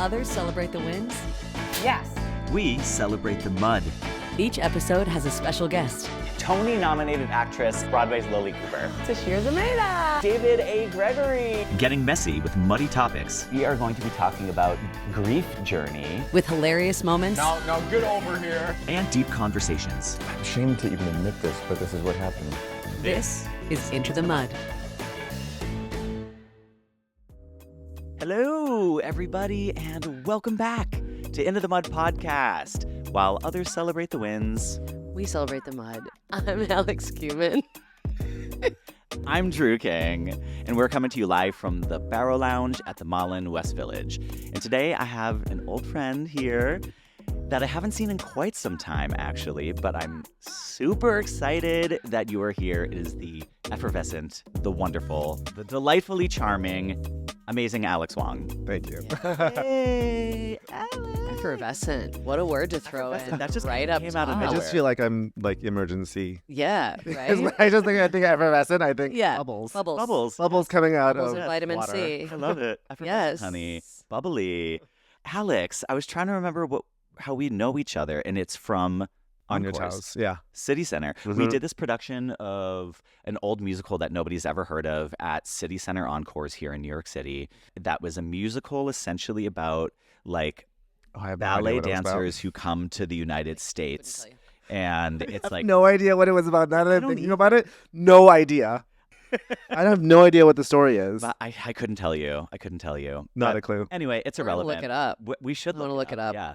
others celebrate the wins, Yes. we celebrate the mud. each episode has a special guest. Tony-nominated actress, Broadway's Lily Cooper. Tashir Zameda. David A. Gregory. Getting messy with muddy topics. We are going to be talking about grief journey. With hilarious moments Now get over here. And deep conversations. I'm ashamed to even admit this, but this is what happened. This is Into the Mud. Hello, everybody, and welcome back to Into the Mud podcast. While others celebrate the wins, We celebrate the mud. I'm Alex Cuman. I'm Drew King, and we're coming to you live from the Barrow Lounge at the Malin West Village. And today I have an old friend here that I haven't seen in quite some time, actually, but I'm super excited that you are here. It is the effervescent, the wonderful, the delightfully charming, amazing Alex Wong. Thank you. Hey, Alex. Effervescent. What a word to throw in. That just right up came out of top. I nowhere. just feel like I'm like emergency. Yeah, right? I think effervescent. I think Yeah. bubbles. Bubbles Coming out Bubbles of of vitamin water. C. I love it. Yes. Honey. Bubbly. Alex, I was trying to remember how we know each other, and it's from On your Encores, toes. Yeah. City Center. We Mhm. did this production of an old musical that nobody's ever heard of at City Center Encores here in New York City. That was a musical essentially about like Oh, I have no idea ballet what it was about. dancers who come to the United States. Couldn't And I it's have like, no idea what it was about. Now that I'm don't thinking either. about it, no idea. I have no idea what the story is. but I couldn't tell you. Not But a clue. anyway, it's We're gonna irrelevant. look it up. We should I wanna look it up. Yeah.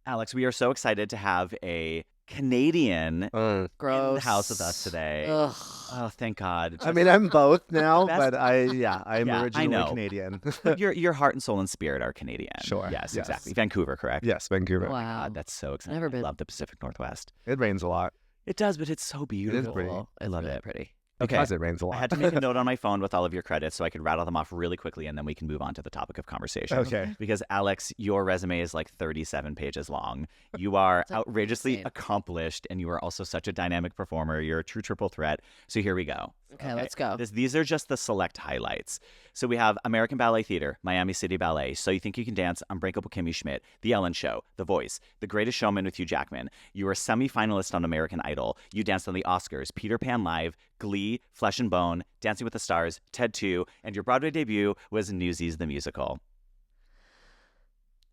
Alex, we are so excited to have a Canadian in Gross. the house with us today. Ugh. Oh, thank God. I mean, I'm both now, Best- but I'm Yeah, I originally know. Canadian. But your heart and soul and spirit are Canadian. Sure, Yes, yes. exactly. Vancouver, correct? Yes, Vancouver. Wow. God, that's so exciting. Never I been. love the Pacific Northwest. It rains a lot. It does, but it's so beautiful. pretty. I love Really it. pretty. Okay. Because it rains a lot. I had to make a note on my phone with all of your credits so I could rattle them off really quickly, and then we can move on to the topic of conversation. Okay. Because, Alex, your resume is like 37 pages long. You are That's outrageously insane. accomplished, and you are also such a dynamic performer. You're a true triple threat. So here we go. Okay, let's go. These are just the select highlights. So we have American Ballet Theater, Miami City Ballet, So You Think You Can Dance, Unbreakable Kimmy Schmidt, The Ellen Show, The Voice, The Greatest Showman with Hugh Jackman. You were a semi-finalist on American Idol. You danced on the Oscars, Peter Pan Live, Glee, Flesh and Bone, Dancing with the Stars, Ted 2, and your Broadway debut was Newsies the Musical.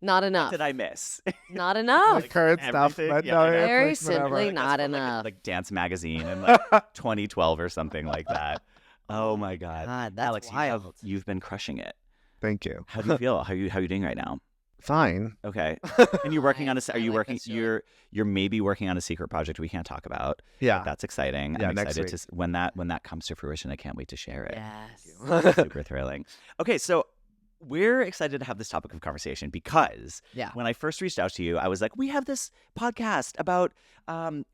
Not What enough. did I miss? Not enough. The current stuff, everything? but Yeah, no, I know. yeah, Very whatever. simply not That's from, enough. like Dance Magazine in like 2012 or something like that. Oh my God. God, that's Alex, wild. you've been crushing it. Thank you. How do you feel? How you doing right now? Fine. Okay. And you're working on a. Nice. Are I you like working? this feeling. You're maybe working on a secret project we can't talk about. Yeah. That's exciting. Yeah, I'm next excited week. to when that comes to fruition. I can't wait to share it. Yes. Super thrilling. Okay, so we're excited to have this topic of conversation because Yeah. when I first reached out to you, I was like, we have this podcast about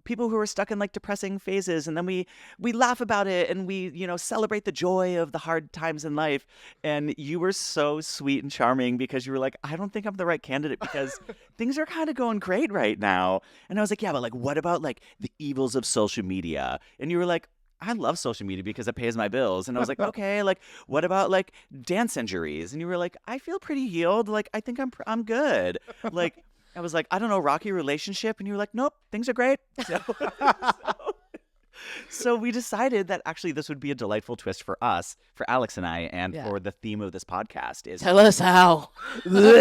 people who are stuck in like depressing phases, and then we laugh about it and we celebrate the joy of the hard times in life. And you were so sweet and charming because you were like, I don't think I'm the right candidate because things are kind of going great right now. And I was like, yeah, but like, what about like the evils of social media? And you were like, I love social media because it pays my bills. And I was like, okay, like, what about like dance injuries? And you were like, I feel pretty healed. Like, I think I'm good. Like, I was like, I don't know, rocky relationship. And you were like, nope, things are great. So we decided that actually this would be a delightful twist for us, for Alex and I, and Yeah. for the theme of this podcast is Tell us how. you're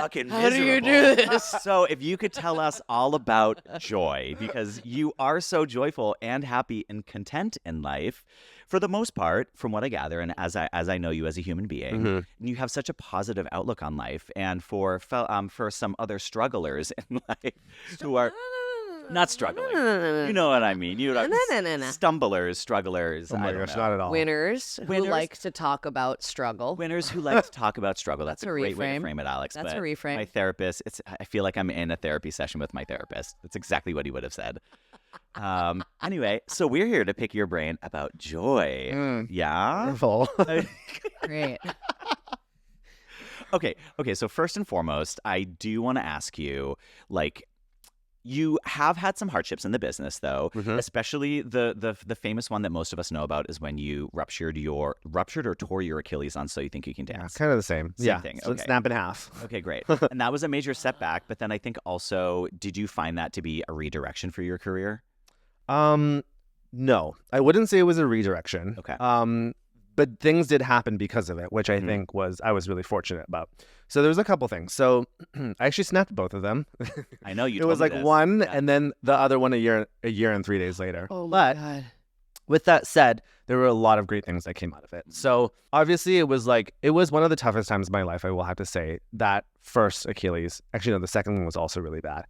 fucking How do you do miserable. this? So if you could tell us all about joy, because you are so joyful and happy and content in life, for the most part, from what I gather, and as I know you as a human being, Mhm. and you have such a positive outlook on life. And for some other strugglers in life who are not struggling, you know what I mean? You know, No. stumblers, strugglers. Oh I my don't gosh, know. not at all. Winners who Winners. like to talk about struggle. Winners who like to talk about struggle. That's That's a a great way to reframe. frame it, Alex. That's but a reframe. My therapist, I feel like I'm in a therapy session with my therapist. That's exactly what he would have said. Anyway, so we're here to pick your brain about joy. Mm, Yeah? Careful. Great. Okay. So first and foremost, I do want to ask you, like, You have had some hardships in the business, though. Mhm. Especially the famous one that most of us know about is when you ruptured or tore your Achilles on So You Think You Can Dance. Kind of the same. Same thing, So okay. snap in half. Okay, great. And that was a major setback. But then I think also, did you find that to be a redirection for your career? No, I wouldn't say it was a redirection. Okay. But things did happen because of it, which I think I was really fortunate about. So there was a couple things. So I actually snapped both of them. I know you. It was told me like this. one, Yeah. and then the other one a year and 3 days later. Oh my But God. with that said, there were a lot of great things that came out of it. So obviously it was one of the toughest times of my life, I will have to say. That first Achilles, actually no, the second one was also really bad.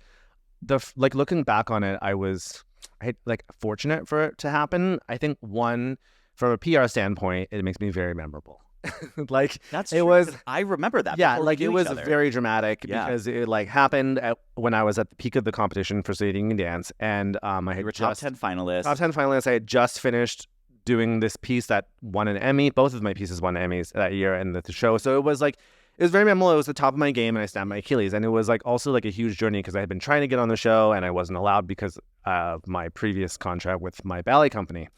Looking back on it, I fortunate for it to happen. I think one, from a PR standpoint, it makes me very memorable. That's it true, was 'cause I remember that. yeah, before we it knew was each other. very dramatic Yeah. because it happened when I was at the peak of the competition for Singing and Dance, and I You had were top 10 finalists. top 10 finalists. I had just finished doing this piece that won an Emmy. Both of my pieces won Emmys that year in the show. So it was very memorable. It was the top of my game, and I snapped my Achilles. And it was also a huge journey because I had been trying to get on the show, and I wasn't allowed because of my previous contract with my ballet company.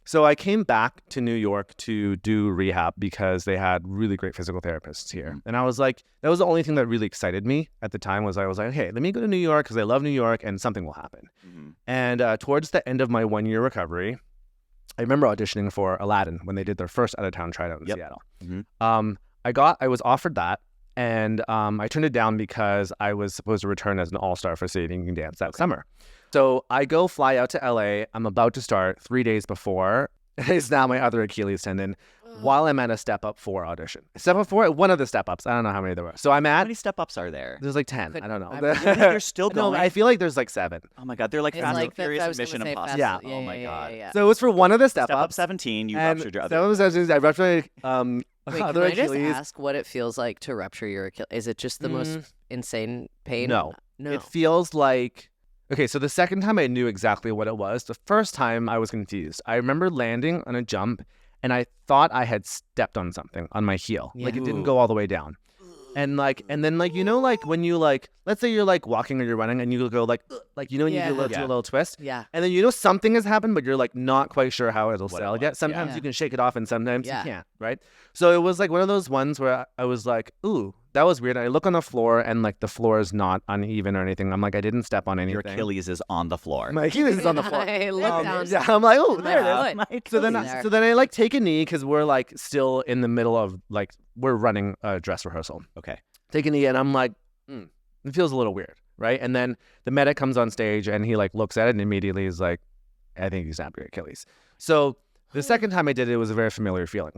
So I came back to New York to do rehab because they had really great physical therapists here. Mm-hmm. And I was that was the only thing that really excited me at the time I was like, hey, let me go to New York because I love New York and something will happen. Mhm. And towards the end of my 1 year recovery, I remember auditioning for Aladdin when they did their first out-of-town tryout in Yep. Seattle. Mhm. I was offered that, and I turned it down because I was supposed to return as an all-star for Singing and Dance that summer. So I go fly out to LA. I'm about to start 3 days before. It's now my other Achilles tendon while I'm at a Step Up 4 audition. Step Up 4, one of the Step Ups. I don't know how many there were. So I'm How at, many step-ups are there? there's 10. I don't know. They're still No, going? I feel like there's 7. Oh my God, they're like It's Fast like and the- I Furious was and gonna Mission say Impossible. Fast- Oh my God. So it was for one of the Step Step Up Ups. 17, you And ruptured your Step other. Up 17, I ruptured my Wait, other can I just Achilles. ask what it feels like to rupture your Achilles? Is it just the most insane pain? No. No. It feels like... Okay, so the second time I knew exactly what it was. The first time I was confused. I remember landing on a jump, and I thought I had stepped on something on my heel. Yeah. It didn't go all the way down. And then when you let's say you're walking or you're running and you go when you do Yeah. do a little twist. Yeah. And then something has happened, but you're not quite sure how it'll What it sell was, yet. Sometimes yeah. you can shake it off and sometimes Yeah. you can't, right? So it was one of those ones where I was like, ooh, that was weird. And I look on the floor and the floor is not uneven or anything. I'm I didn't step on anything. Your Achilles is on the floor. My Achilles is on the floor. I look down. Yeah, I'm like, oh, My there it is. foot. So then, There. I take a knee because we're still in the middle of we're running a dress rehearsal. Okay. Take a knee, and I'm like, it feels a little weird, right? And then the medic comes on stage, and he looks at it, and immediately is like, I think you snapped your Achilles. So the second time I did it, it was a very familiar feeling.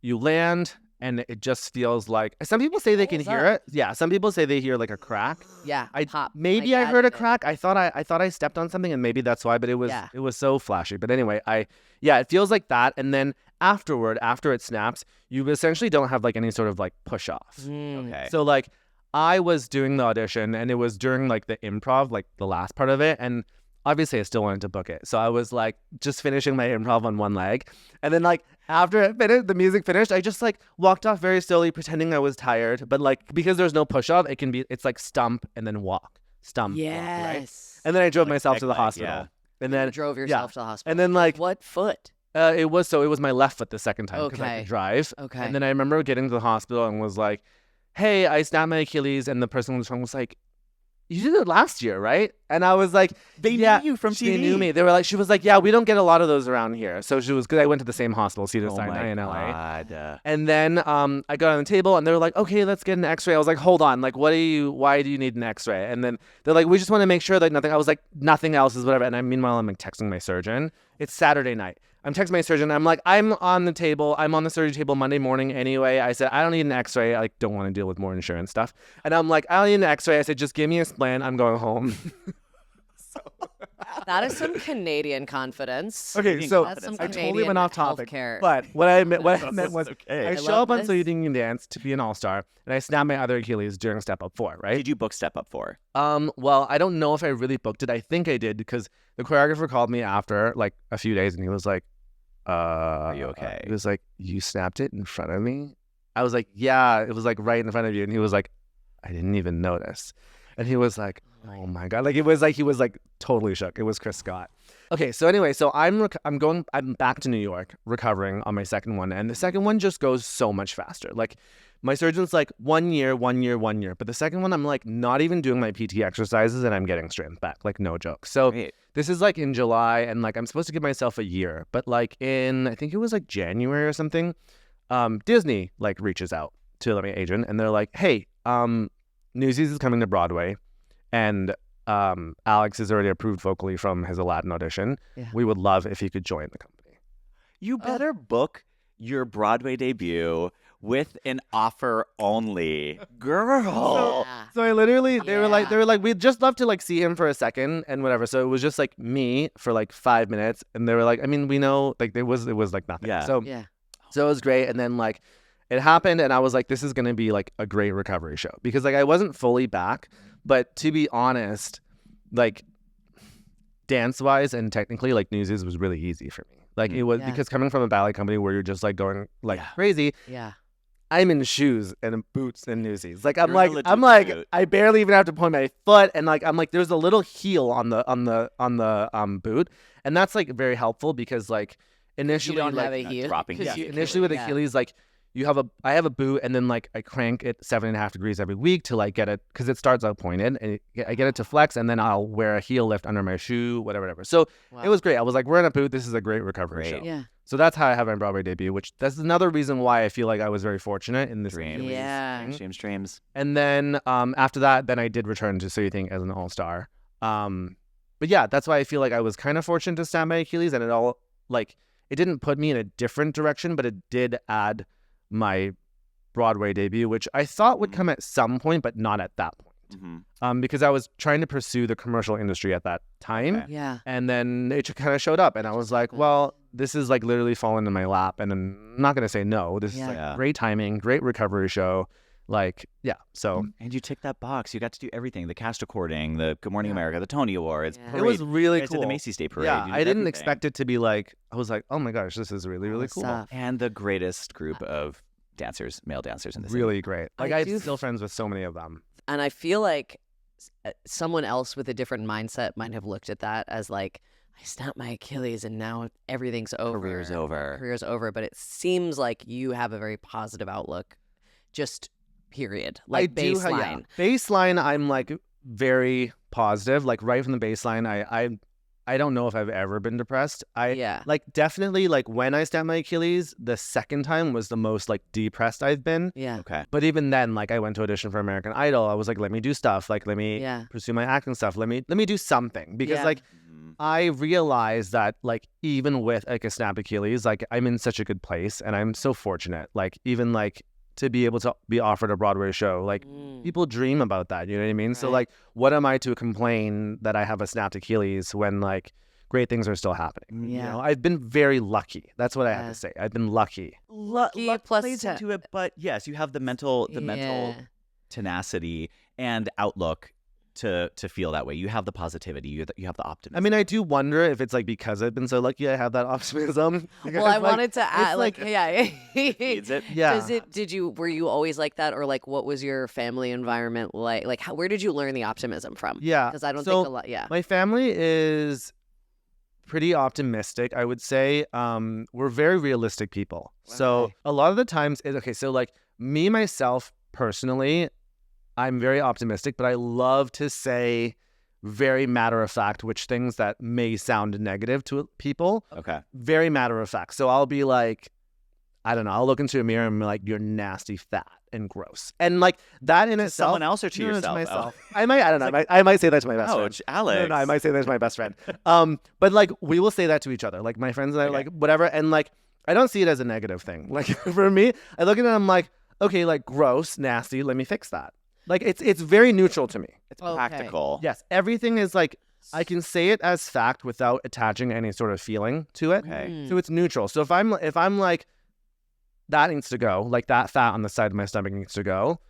You land, and it just feels like some people say they can hear it. Yeah, some people say they hear a crack. Yeah. Pop. Maybe My I dad heard a did it. crack. I thought I stepped on something, and maybe that's why. But it was Yeah. it was so flashy. But anyway, it feels like that. And then after it snaps, you essentially don't have any sort of push off. Okay. So I was doing the audition, and it was during the improv, the last part of it, and obviously I still wanted to book it. So I was just finishing my improv on one leg, and then after it finished, the music finished, I just walked off very slowly, pretending I was tired. But because there's no push off, it's stump and then walk, stump, walk, right? Yes. And then I drove myself kick to the leg, hospital, yeah. and then You drove yourself to the hospital. and then What foot? it was my left foot the second time because I Okay. could drive. Okay. And then I remember getting to the hospital and was like, hey, I snapped my Achilles. And the person was like, you did it last year, right? And I was like, They knew yeah, you from she TV. knew me. She was like, yeah, we don't get a lot of those around here. So she was, because I went to the same hospital, Cedar Oh Sinai my in LA. God. And then I got on the table and they were like, okay, let's get an x-ray. I was like, hold on. Why do you need an x-ray? And then they're like, we just want to make sure that nothing, I was like, nothing else is whatever. And meanwhile, I'm texting my surgeon. It's Saturday night. I'm texting my surgeon. I'm like, I'm on the surgery table Monday morning anyway. I said, I don't need an x-ray. I don't want to deal with more insurance stuff. And I'm like, I don't need an x-ray. I said, just give me a splint. I'm going home. That is some Canadian confidence. Okay, so That's some I totally Canadian went off topic. healthcare. But what I meant was okay. I I show love up on this. So You Think You Can Dance to be an all-star, and I snap my other Achilles during Step Up 4, right? Did you book Step Up 4? Well, I don't know if I really booked it. I think I did because the choreographer called me after a few days, and he was like, Are you okay? He was like, you snapped it in front of me? I was like, yeah, it was right in front of you. And he was like, I didn't even notice. And he was like, Oh my God. Like, it was like, he was like totally shook. It was Chris Scott. Okay. So anyway, so I'm back to New York, recovering on my second one. And the second one just goes so much faster. Like, my surgeon's like 1 year. But the second one, I'm like not even doing my PT exercises and I'm getting strength back. Like, no joke. So this is like in July and like I'm supposed to give myself a year. But like in, I think it was like January or something, Disney like reaches out to my agent and they're like, hey, Newsies is coming to Broadway and Alex is already approved vocally from his Aladdin audition. Yeah. We would love if he could join the company. You better book your Broadway debut with an offer only. Girl. So I literally, they were like, we'd just love to like see him for a second and whatever. So it was just like me for like 5 minutes. And they were like, I mean, we know, like it was like nothing. Yeah. So it was great. And then like it happened and I was like, this is going to be like a great recovery show because like I wasn't fully back, but to be honest, like dance wise and technically like Newsies was really easy for me. Like it was because coming from a ballet company where you're just like going like crazy. Yeah. I'm in shoes and boots and Newsies. Like I'm like I barely even have to point my foot and like I'm like there's a little heel on the boot and that's like very helpful because like initially you don't like have a heel. Dropping. Initially with Achilles like I have a boot and then like I crank it 7.5 degrees every week to like get it because it starts out pointed and I get it to flex and then I'll wear a heel lift under my shoe, whatever. So it was great. I was like, we're in a boot. This is a great recovery show. Yeah. So that's how I have my Broadway debut, which that's another reason why I feel like I was very fortunate in this dream. Yeah. Dreams. And then after that, then I did return to So You Think as an all-star. But yeah, that's why I feel like I was kind of fortunate to stab my Achilles and it all like it didn't put me in a different direction, but it did add my Broadway debut, which I thought would come at some point, but not at that point. Because I was trying to pursue the commercial industry at that time. Okay. Yeah. And then it kind of showed up and I was like, well, this is like literally falling in my lap and I'm not going to say no. This is like great timing, great recovery show. Like, yeah. So. And you ticked that box. You got to do everything. The cast recording, the Good Morning America, the Tony Awards. It was really cool. The Macy's Day Parade. Yeah, I didn't expect it to be like, I was like, oh my gosh, this is really, really cool. Stuff. And the greatest group of dancers, male dancers in the city. Really great. Like I'm still friends with so many of them. And I feel like someone else with a different mindset might have looked at that as like, I snapped my Achilles and now everything's over. Career's over. But it seems like you have a very positive outlook, just period. Like I baseline. Baseline, I'm like very positive. Like right from the baseline, I don't know if I've ever been depressed. Like definitely like when I stabbed my Achilles, the second time was the most like depressed I've been. Yeah. Okay. But even then, like I went to audition for American Idol. I was like, let me do stuff. Like let me pursue my acting stuff. Let me do something because like I realized that like even with like a snapped Achilles, like I'm in such a good place and I'm so fortunate. Like even like to be able to be offered a Broadway show. Like people dream about that, you know what I mean? Right. So like what am I to complain that I have a snapped Achilles when like great things are still happening? Yeah. You know, I've been very lucky. That's what I have to say. I've been lucky. Luck plus plays into it, but yes, you have the mental tenacity and outlook to feel that way. You have the positivity. You have the optimism. I mean, I do wonder if it's like because I've been so lucky, I have that optimism. Well, I wanted to add, like, needs it. Yeah. Were you always like that, or like, what was your family environment like? Like, where did you learn the optimism from? Yeah, because I don't think a lot. Yeah, my family is pretty optimistic, I would say. We're very realistic people. Okay. So a lot of the times, so like me myself personally, I'm very optimistic, but I love to say very matter of fact, which things that may sound negative to people. Okay. Very matter of fact. So I'll be like, I don't know, I'll look into a mirror and be like, you're nasty, fat, and gross. And like that in itself. Someone else or to yourself? To myself. Oh. I don't know. I might say that to my best friend. Ouch, Alex. No, I might say that to my best friend. But like we will say that to each other. Like my friends and I, like whatever. And like, I don't see it as a negative thing. Like for me, I look at it and I'm like, okay, like gross, nasty, let me fix that. Like it's very neutral to me. It's practical. Yes, everything is like I can say it as fact without attaching any sort of feeling to it. Okay. So it's neutral. So if I'm like that needs to go, like that fat on the side of my stomach needs to go,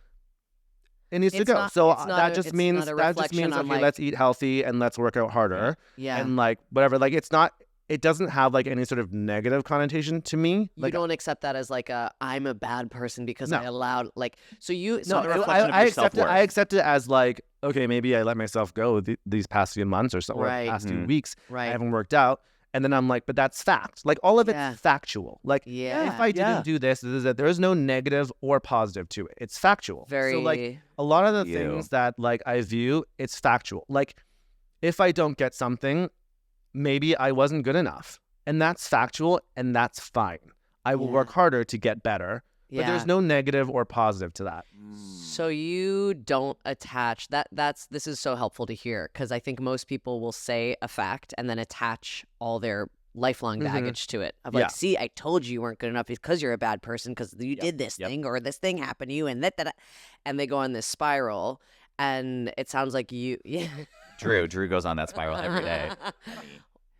it needs to go. So that just means okay, let's eat healthy and let's work out harder. Yeah. And like whatever, like it's not it doesn't have like any sort of negative connotation to me. You Like don't accept that as like I'm a bad person because No. I allowed like so you no, a reflection of I your accept it. self-worth. I accept it as like, okay, maybe I let myself go these past few months or so, or Right. past few Mhm. weeks. right. I haven't worked out. And then I'm like, but that's fact. Like all of Yeah. it's factual. Like Yeah. if I didn't Yeah. do this, there is no negative or positive to it. It's factual. Very So like a lot of the You. things that like I view, it's factual. Like if I don't get something, maybe I wasn't good enough. And that's factual and that's fine. I will Yeah. work harder to get better. But yeah. there's no negative or positive to that. So you don't attach this is so helpful to hear because I think most people will say a fact and then attach all their lifelong baggage to it. Of like, Yeah. see, I told you weren't good enough because you're a bad person because you did this Yep. thing or this thing happened to you and that. And they go on this spiral. And it sounds like you, yeah. Drew goes on that spiral every day.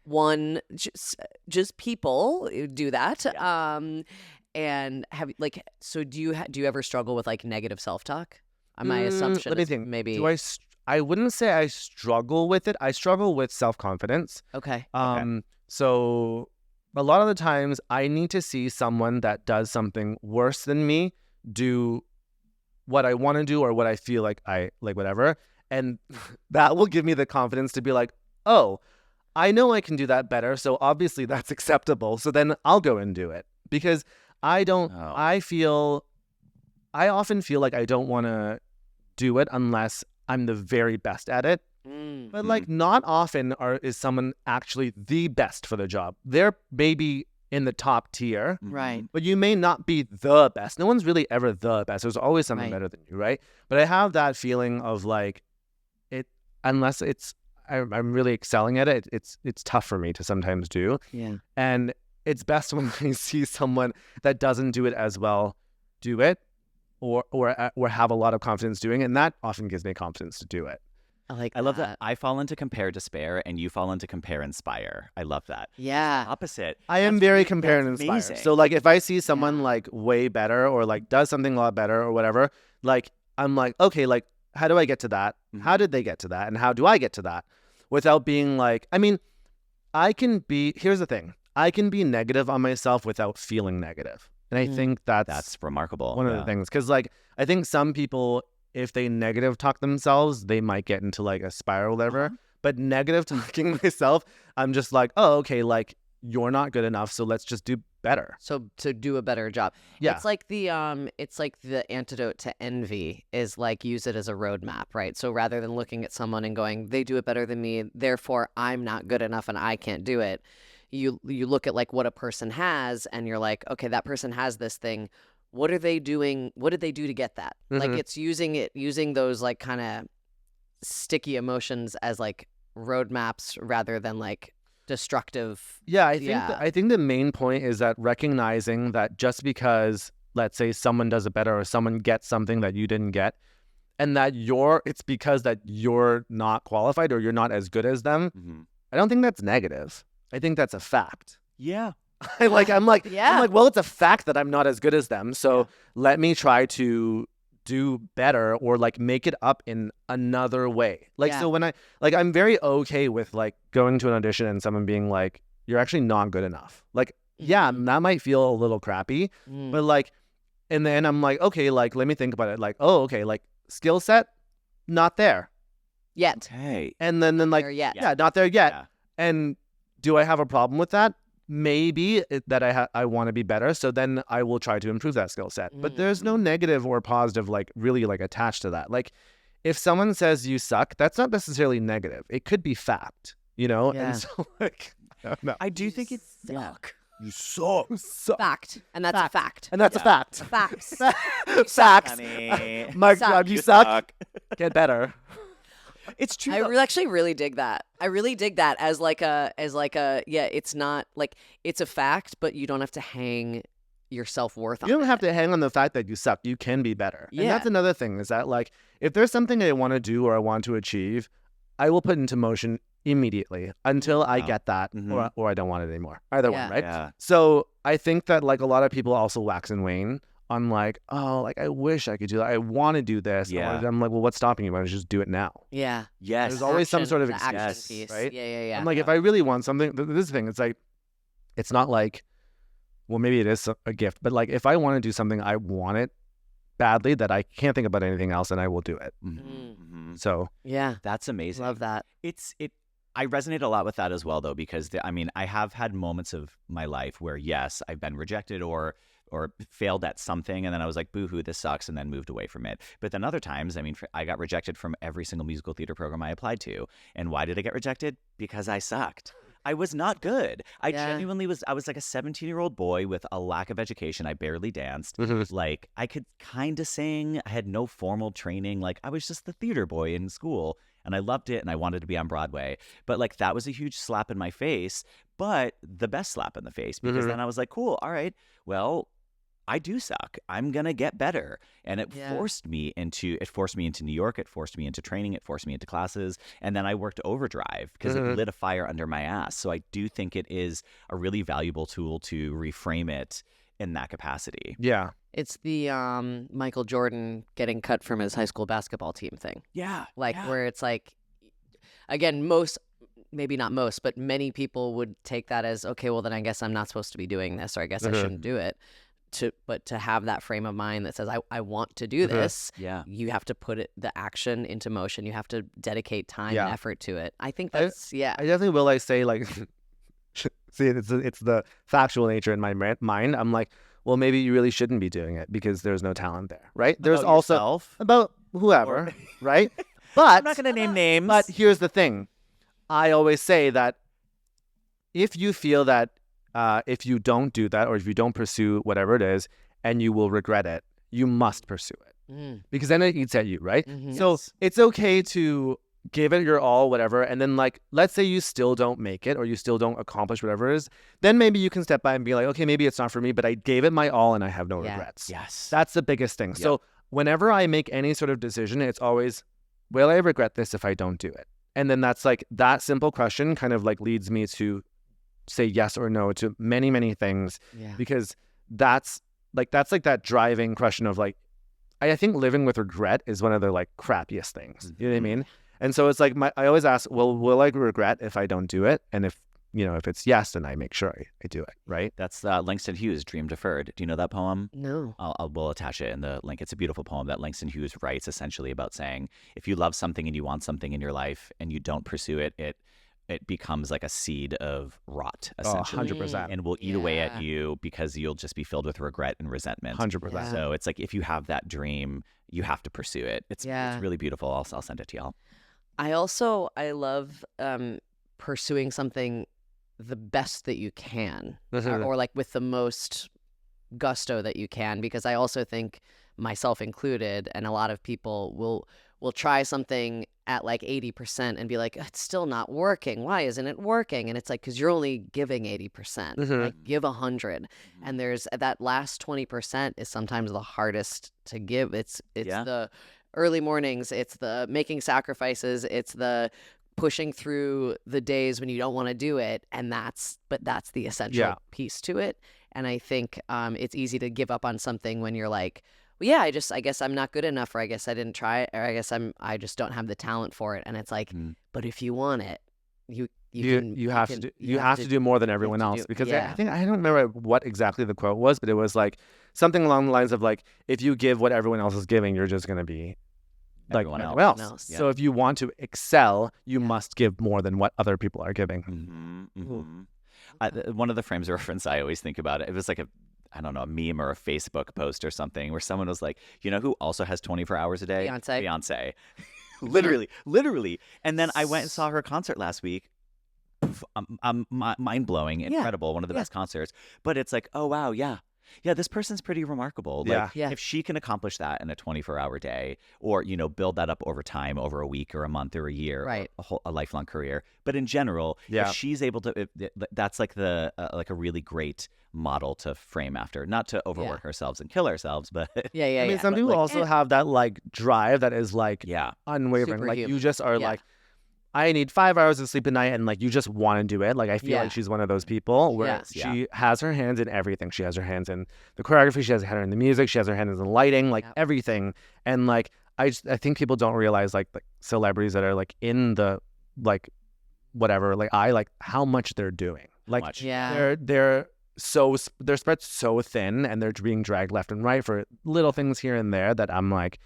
One, just people do that. And have like, so do you ever struggle with like negative self-talk? My assumption Let me is think. maybe. I wouldn't say I struggle with it. I struggle with self-confidence. Okay. So a lot of the times I need to see someone that does something worse than me do what I want to do or what I feel like I like, whatever. And that will give me the confidence to be like, oh, I know I can do that better. So obviously that's acceptable. So then I'll go and do it because I often feel like I don't want to do it unless I'm the very best at it. But like not often is someone actually the best for the job. They're maybe in the top tier, Right. but you may not be the best. No one's really ever the best. There's always someone Right. better than you, right? But I have that feeling of like it, unless I'm really excelling at it, it's tough for me to sometimes do. Yeah. And it's best when I see someone that doesn't do it as well do it, or have a lot of confidence doing it, and that often gives me confidence to do it. I love that. I fall into compare despair and you fall into compare inspire. I love that. Yeah. Opposite. I am That's very really- compare and that's inspire. amazing. So like if I see someone like way better or like does something a lot better or whatever, like I'm like, okay, like how do I get to that? How did they get to that? And how do I get to that? Without being like, I mean, here's the thing. I can be negative on myself without feeling negative. And I think That's remarkable. one of the things. Because like I think some people, if they negative talk themselves, they might get into like a spiral or whatever. But negative talking myself, I'm just like, oh, okay, like you're not good enough, so let's just do better. So to do a better job. Yeah. It's like the antidote to envy is like use it as a roadmap, right? So rather than looking at someone and going, they do it better than me, therefore I'm not good enough and I can't do it. You look at like what a person has and you're like, okay, that person has this thing. What are they doing? What did they do to get that? Like it's using those like kind of sticky emotions as like roadmaps rather than like destructive. Yeah, I think Yeah. I think the main point is that recognizing that just because, let's say, someone does it better or someone gets something that you didn't get, and that it's because that you're not qualified or you're not as good as them. I don't think that's negative. I think that's a fact. Yeah. I'm like, Yeah. well, it's a fact that I'm not as good as them. So let me try to do better or like make it up in another way. Like, Yeah. so when I'm very okay with like going to an audition and someone being like, you're actually not good enough. Like, yeah, that might feel a little crappy, but like, and then I'm like, okay, like, let me think about it. Like, oh, okay, like skill set, not there. Yet. Okay. And then like, There yet. yeah, not there yet. Yeah. And do I have a problem with that? Maybe that I want to be better. So then I will try to improve that skill set. But there's no negative or positive, like really like attached to that. Like if someone says you suck, that's not necessarily negative. It could be fact, you know? Yeah. And so like, I don't know. I do think it's Suck. You suck. Fact. And that's a fact. And that's a fact. Facts. Facts. honey. My suck. God, you suck. Get better. It's true. I though. actually really dig that. I really dig that as like a yeah, it's not like it's a fact, but you don't have to hang your self-worth on You don't it. have to hang on the fact that you suck. You can be better. And Yeah. that's another thing is that like if there's something I want to do or I want to achieve, I will put into motion immediately until I get that or I don't want it anymore. Either Yeah. one, right? Yeah. So I think that like a lot of people also wax and wane on like, oh, like I wish I could do that. I want to do this. Yeah. I'm like, well, what's stopping you? Why don't you just do it now? Yeah. Yes. There's always some sort of the action excuse, piece. right? Yeah. I'm like, if I really want something, this is the thing. It's like, it's not like, well, maybe it is a gift, but like if I want to do something, I want it badly that I can't think about anything else, and I will do it. Mm-hmm. So Yeah. That's amazing. Love that. I resonate a lot with that as well, though, because I have had moments of my life where, yes, I've been rejected or failed at something, and then I was like, boo-hoo, this sucks, and then moved away from it. But then other times, I got rejected from every single musical theater program I applied to. And why did I get rejected? Because I sucked. I was not good. I genuinely was. I was like a 17-year-old boy with a lack of education. I barely danced. Like, I could kind of sing. I had no formal training. Like, I was just the theater boy in school, and I loved it, and I wanted to be on Broadway. But like, that was a huge slap in my face, but the best slap in the face, because then I was like, cool, all right, well, I do suck. I'm gonna get better, and it forced me into New York. It forced me into training. It forced me into classes, and then I worked overdrive because it lit a fire under my ass. So I do think it is a really valuable tool to reframe it in that capacity. yeah, It's the Michael Jordan getting cut from his high school basketball team thing. Yeah, Like where it's like, again, maybe not most, but many people would take that as, okay, well then I guess I'm not supposed to be doing this, or I guess I shouldn't do it. But to have that frame of mind that says, I want to do this, you have to put the action into motion. You have to dedicate time and effort to it. I think that's, I definitely will. I say like, see, it's the factual nature in my mind. I'm like, well, maybe you really shouldn't be doing it because there's no talent there, right? There's About also yourself? about whoever, Or- right? But I'm not gonna name names. But here's the thing. I always say that if you feel that if you don't do that, or if you don't pursue whatever it is, and you will regret it, you must pursue it. Because then it eats at you, right? So it's okay to give it your all, whatever, and then like, let's say you still don't make it, or you still don't accomplish whatever it is, then maybe you can step by and be like, okay, maybe it's not for me, but I gave it my all and I have no regrets. Yes. That's the biggest thing. So whenever I make any sort of decision, it's always, will I regret this if I don't do it? And then that's like, that simple question kind of like leads me to say yes or no to many, many things, because that's like that driving question of like, I think living with regret is one of the like crappiest things. You know what I mean? And so it's like, I always ask, well, will I regret if I don't do it? And if it's yes, then I make sure I do it, right? That's Langston Hughes' Dream Deferred. Do you know that poem? No. We'll attach it in the link. It's a beautiful poem that Langston Hughes writes essentially about saying, if you love something and you want something in your life and you don't pursue it, it becomes like a seed of rot, essentially. 100%. And will eat away at you because you'll just be filled with regret and resentment. 100%. So it's like, if you have that dream, you have to pursue it. It's really beautiful. I'll send it to y'all. I love pursuing something the best that you can, or like with the most gusto that you can, because I also think, myself included, and a lot of people will try something at like 80% and be like, it's still not working. Why isn't it working? And it's like, because you're only giving 80%. Like, give 100. And there's that last 20% is sometimes the hardest to give. It's the early mornings. It's the making sacrifices. It's the pushing through the days when you don't want to do it. And that's the essential piece to it. And I think it's easy to give up on something when you're like, well, yeah, I guess I'm not good enough, or I guess I didn't try it, or I guess I just don't have the talent for it. And it's like, but if you want it, you have to do more than everyone else, because I think, I don't remember what exactly the quote was, but it was like something along the lines of like, if you give what everyone else is giving, you're just going to be like everyone else. So if you want to excel, you must give more than what other people are giving. One of the frames of reference I always think about it was like a meme or a Facebook post or something where someone was like, you know who also has 24 hours a day? Beyonce. literally. And then I went and saw her concert last week. Mind-blowing, incredible, one of the best concerts. But it's like, oh wow, this person's pretty remarkable. Like, if she can accomplish that in a 24-hour day, or build that up over time, over a week or a month or a year, or a lifelong career. But in general, if she's able to, that's like like a really great model to frame after, not to overwork ourselves and kill ourselves, but I mean, some people also have that like drive that is like unwavering. Superhuman. Like, you just are like, I need 5 hours of sleep a night, and like you just want to do it. Like I feel Yeah. like she's one of those people where Yeah. she has her hands in everything. She has her hands in the choreography, she has her hand in the music, she has her hands in the lighting, like everything. And like I think people don't realize like celebrities that are like in the like whatever, like how much they're doing. Like they're spread so thin, and they're being dragged left and right for little things here and there that I'm like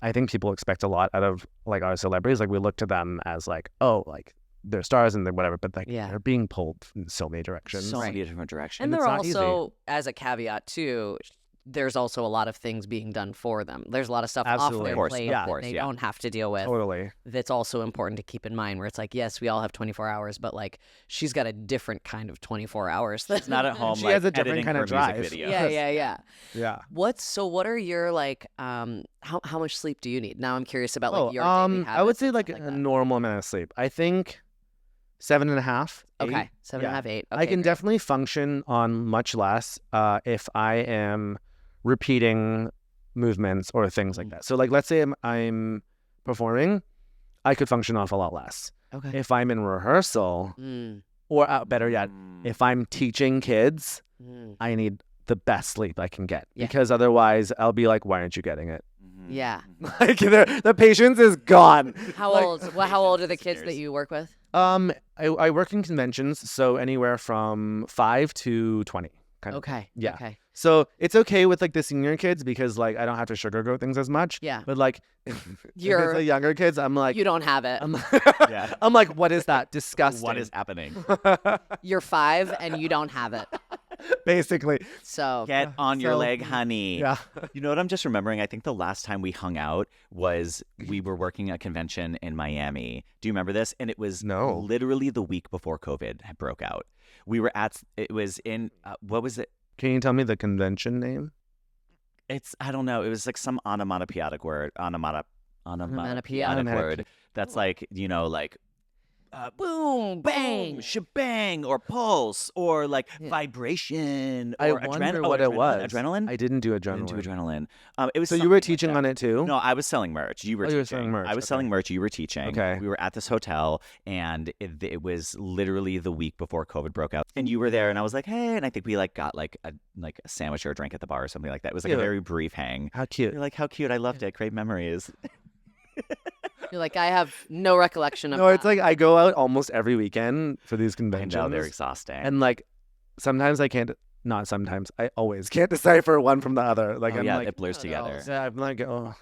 I think people expect a lot out of like our celebrities. Like we look to them as like, oh, like they're stars and whatever, but like they're being pulled in so many directions. So many different directions. And it's they're not also, as a caveat too, there's also a lot of things being done for them. There's a lot of stuff off their plate that they don't have to deal with. Totally. That's also important to keep in mind, where it's like, yes, we all have 24 hours, but like she's got a different kind of 24 hours. She's not at home. She like, has a different editing kind her of drive. music videos. Yeah. What are your like how much sleep do you need? Now I'm curious about like your daily habits. I would say and like stuff a that. normal amount of sleep. I think 7.5. Okay. 7.5, 8. Okay, I can great. definitely function on much less if I am repeating movements or things like that. So like let's say I'm performing, I could function off a lot less. Okay. If I'm in rehearsal, or better yet, if I'm teaching kids, I need the best sleep I can get, because otherwise I'll be like, why aren't you getting it? Yeah. Like the patience is gone. How old are the kids that you work with? I work in conventions, so anywhere from 5 to 20. Kind of. Okay. Yeah. Okay. So it's okay with like the senior kids because like I don't have to sugarcoat things as much. Yeah. But like if it's the younger kids, I'm like, You don't have it. I'm like, what is that? Disgusting. What is happening? You're 5 and you don't have it. Basically. So Get on your leg, honey. Yeah. You know what I'm just remembering? I think the last time we hung out was we were working at a convention in Miami. Do you remember this? And it was literally the week before COVID had broke out. We were it was in, what was it? Can you tell me the convention name? I don't know. It was like some onomatopoeic word. Onomatopoeic word. That's like, you know, like boom, bang, shebang, or pulse, or like vibration, or I wonder what it was. Adrenaline? I didn't do adrenaline. I didn't do adrenaline. It was so you were teaching on it too? No, I was selling merch. You were teaching. You were selling merch. I was selling merch. You were teaching. Okay. We were at this hotel, and it was literally the week before COVID broke out. And you were there, and I was like, hey, and I think we like got like a sandwich or a drink at the bar or something like that. It was like a very brief hang. How cute. You're like, how cute. I loved it. Great memories. you're like, I have no recollection of No, that. it's like I go out almost every weekend for these I conventions. know, they're exhausting. And like sometimes I can't. Not sometimes. I always can't decipher one from the other. Like I'm like, it blurs together. I'm like, oh.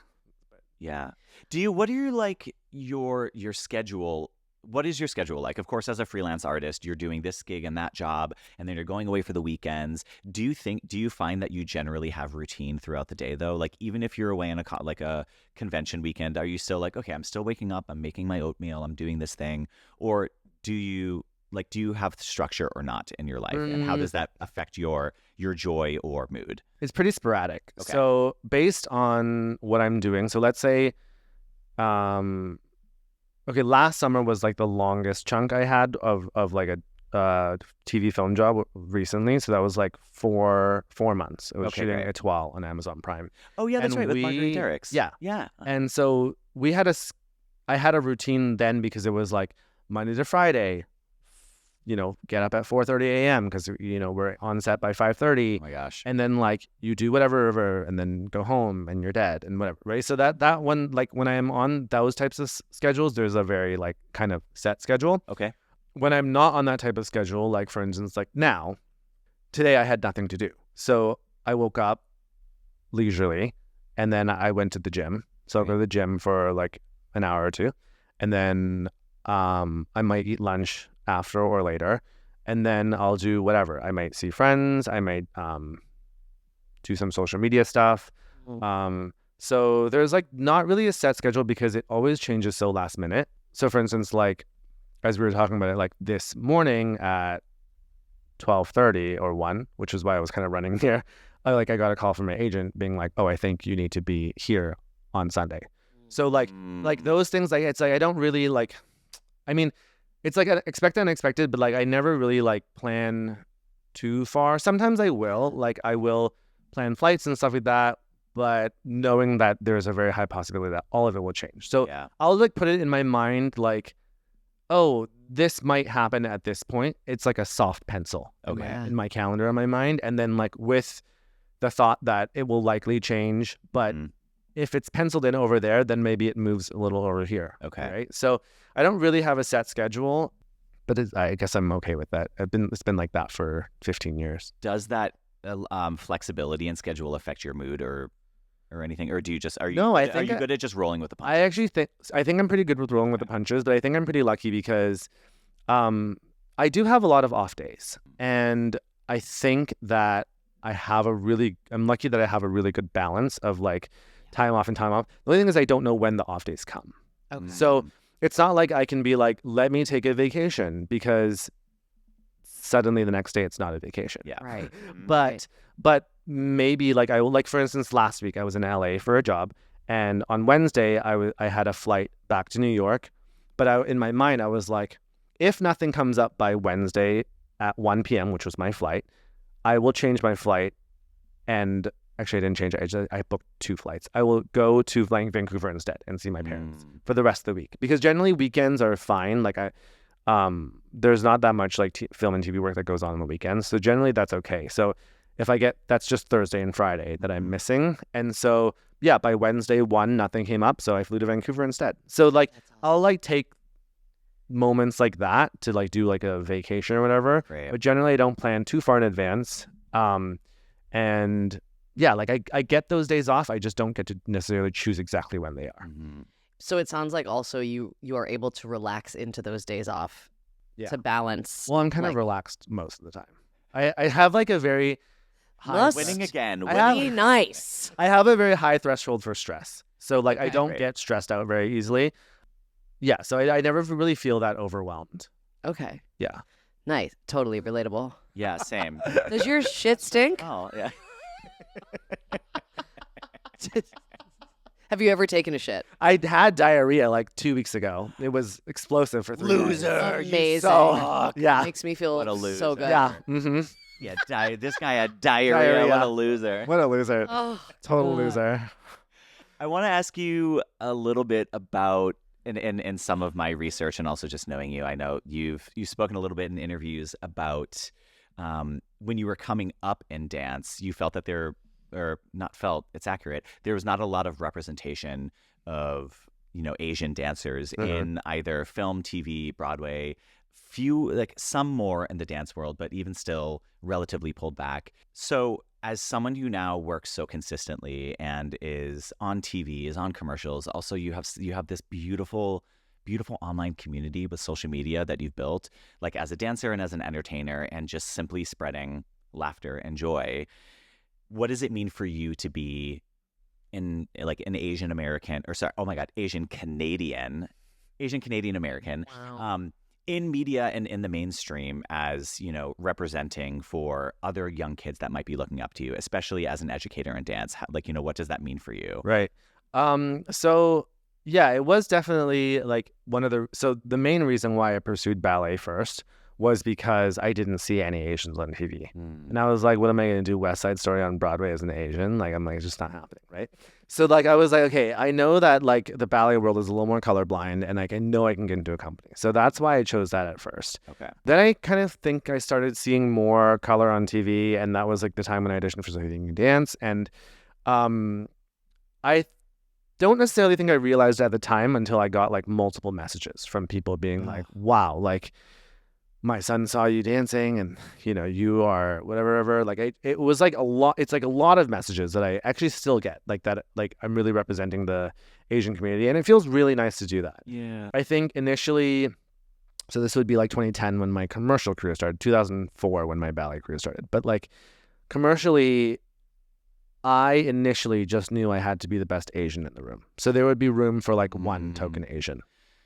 Yeah. What are your schedule? What is your schedule like? Of course, as a freelance artist, you're doing this gig and that job, and then you're going away for the weekends. Do you find that you generally have routine throughout the day though? Like even if you're away on a convention weekend, are you still like, okay, I'm still waking up, I'm making my oatmeal, I'm doing this thing, or do you have structure or not in your life, and how does that affect your joy or mood? It's pretty sporadic. Okay. So based on what I'm doing, so let's say, okay, last summer was like the longest chunk I had of like a TV film job recently. So that was like 4 months. It was shooting Twyla on Amazon Prime. Oh yeah, that's right, with Marguerite Derricks. Yeah. Yeah. And so I had a routine then because it was like Monday to Friday, get up at 4:30 a.m. because, we're on set by 5:30. Oh my gosh. And then like you do whatever and then go home and you're dead and whatever, right? So that one, like when I am on those types of schedules, there's a very like kind of set schedule. Okay. When I'm not on that type of schedule, like for instance, like now, today I had nothing to do. So I woke up leisurely and then I went to the gym. So I'll go to the gym for like an hour or two. And then I might eat lunch after or later, and then I'll do whatever. I might see friends, I might do some social media stuff. So there's like not really a set schedule because it always changes so last minute. So for instance, like as we were talking about it, like this morning at 12:30 or 1, which is why I was kind of running here, I got a call from my agent being like, oh, I think you need to be here on Sunday. So like those things, like it's like I don't really like, I mean, it's like expected unexpected, but like I never really like plan too far. Sometimes I will plan flights and stuff like that, but knowing that there's a very high possibility that all of it will change. So I'll like put it in my mind like oh, this might happen at this point. It's like a soft pencil in my calendar in my mind. And then like with the thought that it will likely change, but if it's penciled in over there, then maybe it moves a little over here. Okay. Right. So I don't really have a set schedule, but I guess I'm okay with that. It's been like that for 15 years. Does that flexibility in schedule affect your mood or anything, or do you just are you good at just rolling with the punches? I actually think I'm pretty good with rolling with the punches, but I think I'm pretty lucky because I do have a lot of off days, and I think that I'm lucky that I have a really good balance of like time off and time off. The only thing is I don't know when the off days come. Okay. So it's not like I can be like, let me take a vacation, because suddenly the next day it's not a vacation. Yeah. Right. But maybe like for instance, last week I was in LA for a job, and on Wednesday I had a flight back to New York, but in my mind I was like, if nothing comes up by Wednesday at 1 p.m., which was my flight, I will change my flight. And actually I didn't change it. I booked 2 flights. I will go to Vancouver instead and see my parents for the rest of the week, because generally weekends are fine. Like there's not that much like film and TV work that goes on the weekends. So generally that's okay. So if that's just Thursday and Friday that I'm missing. And so, yeah, by Wednesday, nothing came up. So I flew to Vancouver instead. So like, I'll like take moments like that to like do like a vacation or whatever. Right. But generally I don't plan too far in advance. And yeah, like I get those days off. I just don't get to necessarily choose exactly when they are. Mm-hmm. So it sounds like also you are able to relax into those days off to balance. Well, I'm kind of relaxed most of the time. I have like a very high Winning again. Be nice. I have a very high threshold for stress. So like I don't Great. get stressed out very easily. Yeah, so I never really feel that overwhelmed. Okay. Yeah. Nice. Totally relatable. Yeah, same. Does your shit stink? Oh, yeah. Have you ever taken a shit? I had diarrhea like 2 weeks ago. It was explosive for 3 days. Amazing. So, yeah. Makes me feel What a loser. so good. Yeah. Mm-hmm. Yeah, this guy had diarrhea. What a loser. What a loser. Oh, Total God. loser. I want to ask you a little bit about, in some of my research and also just knowing you, I know you've spoken a little bit in interviews about when you were coming up in dance, you felt that it's accurate. There was not a lot of representation of, Asian dancers in either film, TV, Broadway. Few, like some more in the dance world, but even still relatively pulled back. So as someone who now works so consistently and is on TV, is on commercials, also you have this beautiful online community with social media that you've built, like as a dancer and as an entertainer, and just simply spreading laughter and joy. What does it mean for you to be an Asian American, or sorry, oh my God, Asian Canadian American? Wow. In media and in the mainstream, as representing for other young kids that might be looking up to you, especially as an educator in dance, what does that mean for you? Right. So yeah, it was definitely like so the main reason why I pursued ballet first was because I didn't see any Asians on TV. And I was like, what am I going to do? West Side Story on Broadway as an Asian? Like, I'm like, it's just not happening, right? So like, I was like, okay, I know that like the ballet world is a little more colorblind, and like, I know I can get into a company. So that's why I chose that at first. Okay. Then I kind of think I started seeing more color on TV, and that was like the time when I auditioned for SYTYCD Dance. And I don't necessarily think I realized at the time until I got like multiple messages from people being like, wow, like, my son saw you dancing, and you are whatever. Like it was like a lot. It's like a lot of messages that I actually still get, like that. Like I'm really representing the Asian community, and it feels really nice to do that. Yeah. I think initially, so this would be like 2010 when my commercial career started, 2004 when my ballet career started. But like commercially, I initially just knew I had to be the best Asian in the room. So there would be room for like one token Asian.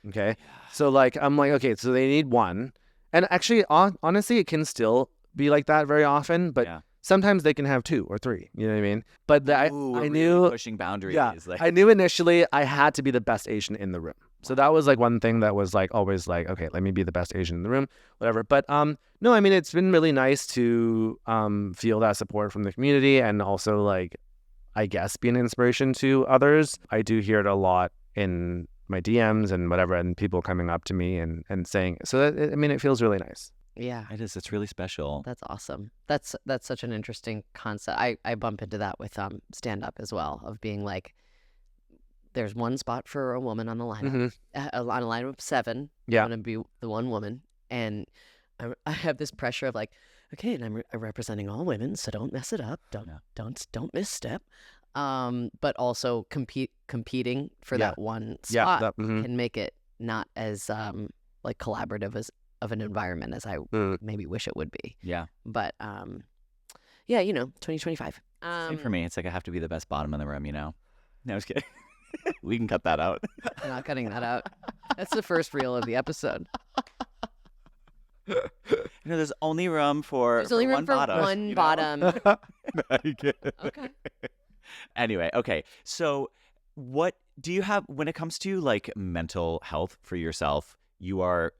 Okay. So like I'm like, okay, so they need one. And actually, honestly, it can still be like that very often, but sometimes they can have 2 or 3. You know what I mean? But I really knew pushing boundaries. Yeah, like... I knew initially I had to be the best Asian in the room. So that was like one thing that was like always like, okay, let me be the best Asian in the room, whatever. But no, I mean, it's been really nice to feel that support from the community, and also like, I guess, be an inspiration to others. I do hear it a lot in my DMs and whatever, and people coming up to me and saying, so that, I mean, it feels really nice. Yeah. It is. It's really special. That's awesome. That's such an interesting concept. I bump into that with stand up as well, of being like, there's one spot for a woman on the lineup, on a lineup of 7. Yeah. I'm gonna be the one woman, and I have this pressure of like, okay, and I'm representing all women, so don't mess it up. Don't misstep. But also competing for that one spot can make it not as like collaborative as of an environment as I maybe wish it would be. Yeah. But yeah, 2025. Same for me. It's like I have to be the best bottom in the room, No, I was kidding. We can cut that out. I'm not cutting that out. That's the first reel of the episode. There's only room for There's only room one for bottom. one bottom. No, you can't. Okay. Anyway, okay. So what do you have when it comes to like mental health for yourself? You are,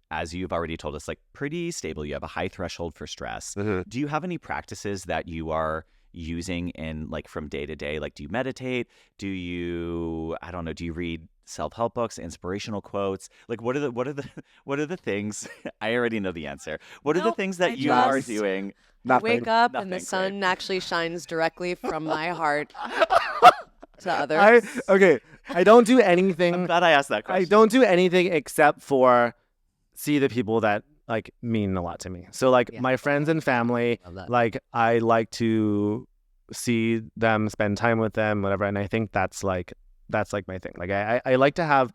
as you've already told us, like pretty stable. You have a high threshold for stress. Do you have any practices that you are using in like from day to day? Like, do you meditate? Do you, I don't know, do you read self-help books, inspirational quotes? Like, what are the things? I already know the answer. What are the things that you are doing? I wake up and the Nothing, sun actually shines directly from my heart to others. I don't do anything. I'm glad I asked that question. I don't do anything except for see the people that like mean a lot to me. So like my friends and family, like I like to see them, spend time with them, whatever. And I think that's like my thing. Like I like to have,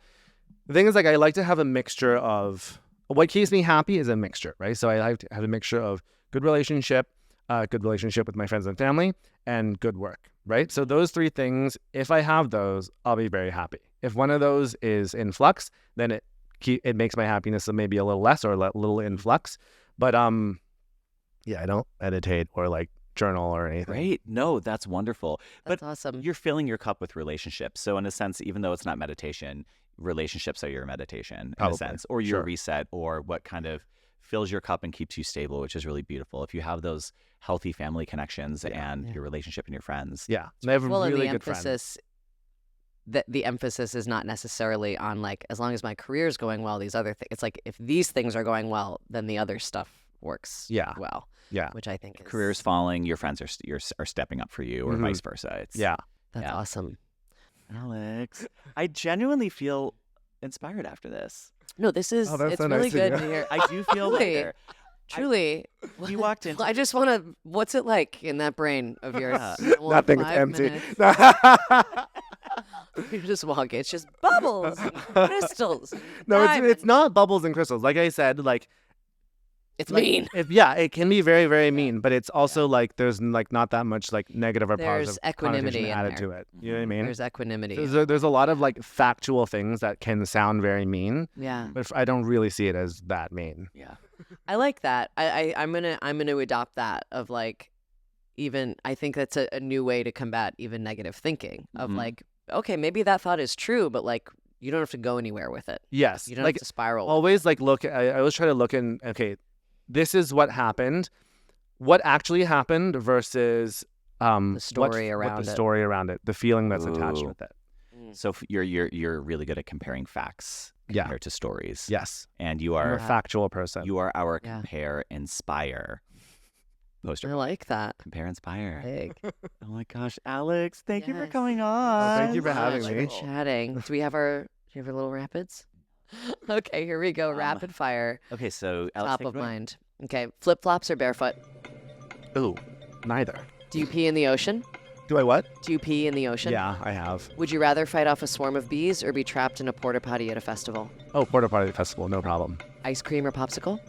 the thing is like I like to have a mixture of what keeps me happy is a mixture, right? So I like to have a mixture of good relationship with my friends and family, and good work, right? So those 3 things, if I have those, I'll be very happy. If one of those is in flux, then it makes my happiness maybe a little less or a little in flux. But yeah, I don't meditate or like journal or anything. Right? No, that's wonderful. That's but awesome. You're filling your cup with relationships. So in a sense, even though it's not meditation, relationships are your meditation in a sense, or your reset, or what kind of fills your cup and keeps you stable, which is really beautiful. If you have those healthy family connections and your relationship and your friends. Yeah. And I have really good friends. The emphasis is not necessarily on like, as long as my career is going well, these other things. It's like, if these things are going well, then the other stuff works well. Yeah. Which I think is... Career's falling, your friends are stepping up for you, or vice versa. That's awesome. Alex, I genuinely feel inspired after this. No, this is, it's so really nice to good hear. to hear. I do feel better. Truly. You walked in. I just want to, what's it like in that brain of yours? Nothing, it's empty. You just walk, it's just bubbles and crystals. No, it's not bubbles and crystals. Like I said, like, it's mean. It can be very, very mean, but it's also like there's like not that much like negative or positive equanimity added to it. You know what I mean? There's equanimity. There's a lot of like factual things that can sound very mean. Yeah. But I don't really see it as that mean. Yeah. I like that. I'm gonna adopt that of like, even I think that's a new way to combat even negative thinking of like, okay, maybe that thought is true, but like you don't have to go anywhere with it. Yes. You don't like, have to spiral. Always like look. I always try to look in. Okay, this is what happened. What actually happened versus the story around it, the feeling that's attached with it. So you're really good at comparing facts compared to stories. Yes. And you are I'm a factual person. You are our compare, inspire poster. I like that. Compare, inspire. Big. Oh my gosh, Alex, thank you for Yes. coming on. Thank you for having me. Chatting. Do we have our little rapids? Okay, here we go. Rapid fire. Okay, so Alex, Top take of it away. mind. Okay, flip flops or barefoot? Ooh, neither. Do you pee in the ocean? Do I what? Do you pee in the ocean? Yeah, I have. Would you rather fight off a swarm of bees or be trapped in a porta potty at a festival? Oh, porta potty festival, no problem. Ice cream or popsicle?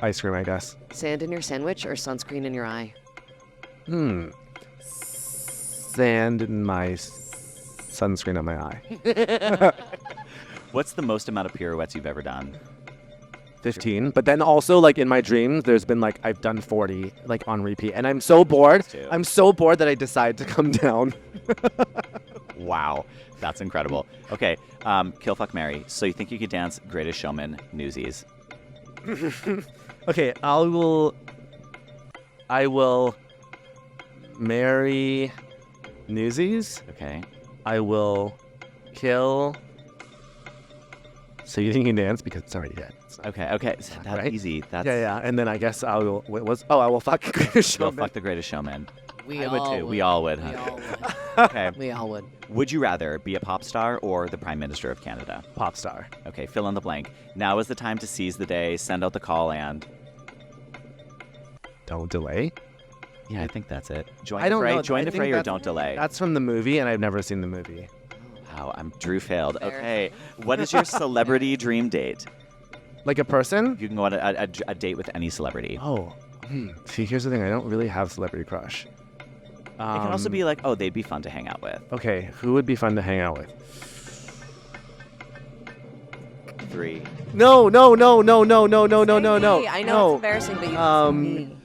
Ice cream, I guess. Sand in your sandwich or sunscreen in your eye? Sand in my sunscreen on my eye. What's the most amount of pirouettes you've ever done? 15. But then also, like, in my dreams, there's been, like, I've done 40, like, on repeat. And I'm so bored. I'm so bored that I decide to come down. Wow. That's incredible. Okay. Kill, fuck, marry. So you think you could dance Greatest Showman, Newsies? Okay, I will marry Newsies. Okay. I will Kill. So you think you can dance because it's already dead. So, Okay. So that's right? easy. That's yeah. And then I guess I will. I will fuck the Greatest You'll Showman. fuck the Greatest Showman. We I all would too. would. We all would. We Huh? all would. Okay. We all would. Would you rather be a pop star or the Prime Minister of Canada? Pop star. Okay, fill in the blank. Now is the time to seize the day, send out the call, and Don't delay. yeah, I think that's it. Join I the don't fray. know. Join I the think fray or that's- don't delay. That's from the movie, and I've never seen the movie. Wow, Drew failed. Fair. Okay, what is your celebrity dream date? Like a person? You can go on a date with any celebrity. Oh. See, here's the thing. I don't really have celebrity crush. It can also be like, oh, they'd be fun to hang out with. Okay, who would be fun to hang out with? 3. No. Hey, I know No. it's embarrassing, but you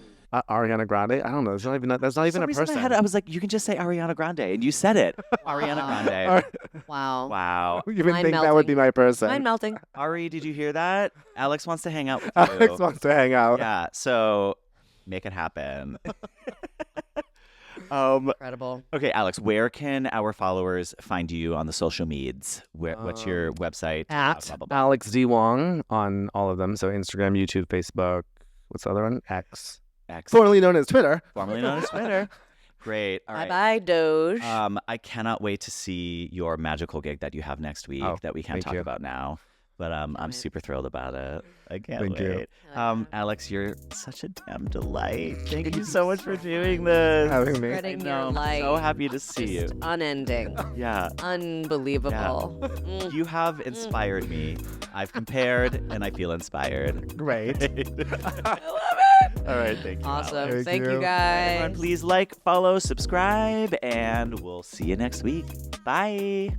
Ariana Grande? I don't know. That's not even a person. I was like, you can just say Ariana Grande, and you said it. Ariana Grande. Wow. Wow. You even Mine think that would melting. be my person? Mine melting. Ari, did you hear that? Alex wants to hang out with you. Alex wants to hang out. Yeah, so make it happen. Incredible. Okay, Alex, where can our followers find you on the social medias? What's your website? At Blah, blah, blah. Alex D. Wong on all of them. So Instagram, YouTube, Facebook. What's the other one? X. X, Formerly known as Twitter. formerly known as Twitter. Great. All right. Bye-bye, Doge. I cannot wait to see your magical gig that you have next week that we can't thank talk you. about now. But I'm super thrilled about it. I can't Thank you. wait. Alex, you're such a damn delight. Thank you so much for doing this. Having me. Spreading I your know, I'm light. so happy to see you. Just unending. Yeah. Unbelievable. Mm. You have inspired me. I've compared and I feel inspired. Great. All right, thank you. Awesome. Alex. Thank Thank you you. Everyone, guys. please like, follow, subscribe, and we'll see you next week. Bye.